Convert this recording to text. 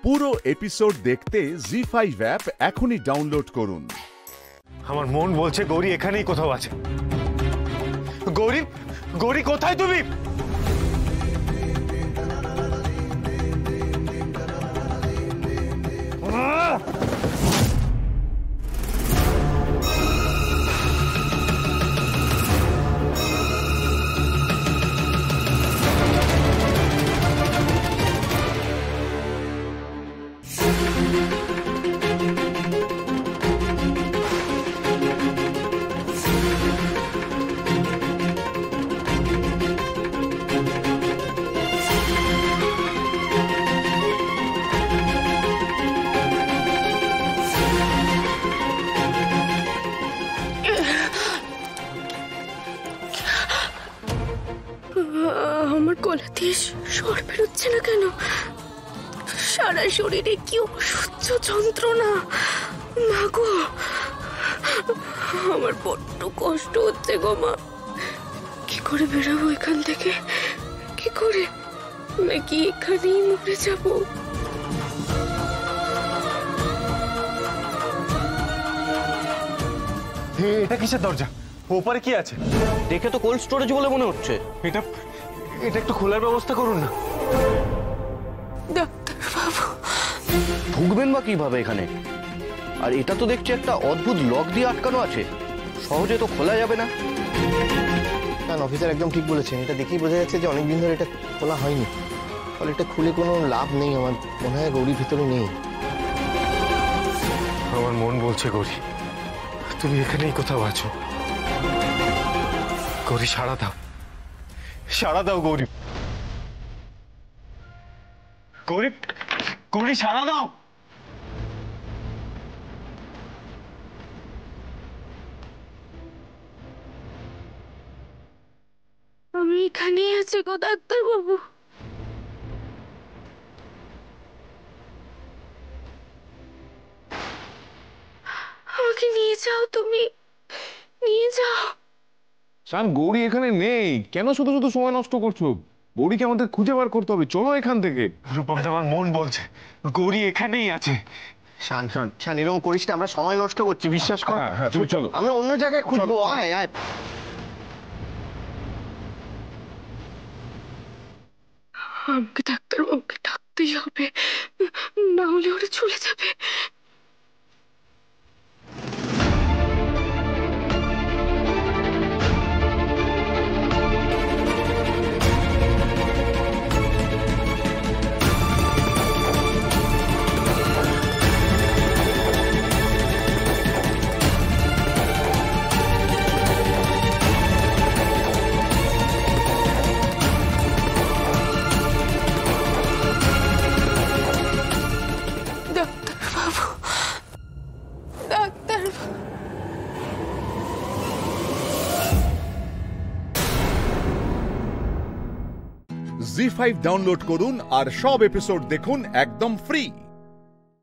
পুরো এপিসোড দেখতে জি5 অ্যাপ এখনই ডাউনলোড করুন। আমার মন বলছে গৌরী এখানেই কোথাও আছে। গৌরী, গৌরী কোথায় তুমি? আমার গলা দিয়ে স্বর বেরোচ্ছে না কেন? সারা শরীরে কি অসহ্য যন্ত্রণা। মা গো, আমার বড্ড কষ্ট হচ্ছে গো মা। কি করে বেরোবো এখান থেকে? কি করে? নাকি এখানেই মরে যাবো? এটা কিসের দরজা? ওপারে কি আছে? দেখে তো কোল্ড স্টোরেজ বলে মনে হচ্ছে। এটা এটা একটু খোলার ব্যবস্থা করুন না। ডাক্তার বাবু, ঢুকবেন বা কিভাবে এখানে? আর এটা তো দেখছি একটা অদ্ভুত লক দিয়ে আটকানো আছে, সহজে তো খোলা যাবে না। কারণ অফিসার একদম ঠিক বলেছেন, এটা দেখেই বোঝা যাচ্ছে যে অনেকদিন ধরে এটা খোলা হয়নি। ফলে এটা খুলে কোনো লাভ নেই। আমার মনে হয় গৌরীর ভিতরে নেই। আমার মন বলছে গৌরী তুমি এখানেই কোথাও আছো। গৌরী সাড়া দাও, সাড়া দাও গৌরী। গৌরী, গৌরী সাড়া দাও। আমি এখানেই আছি গো ডাক্তার বাবু। আমাকে নিয়ে যাও, তুমি নিয়ে যাও। শান, গৌরী এখানে নেই। কেন শুধু শুধু সময় নষ্ট করছো? গৌরীকে আমাদের খুঁজে বার করতে হবে। চলো এখান থেকে। রূপম, আমার মন বলছে গৌরী এখানেই আছে। শান শান শান, এরকম করিস না। আমরা সময় নষ্ট করছি, বিশ্বাস কর। হ্যাঁ, তুমি চলো। আমরা অন্য জায়গায় খুঁজবো। আয় আয়। আমাকে ডাক্তার বাবুকে ডাকতেই হবে, না হলে ওরা চলে যাবে। জি5 ডাউনলোড করুন আর সব এপিসোড দেখুন একদম ফ্রি।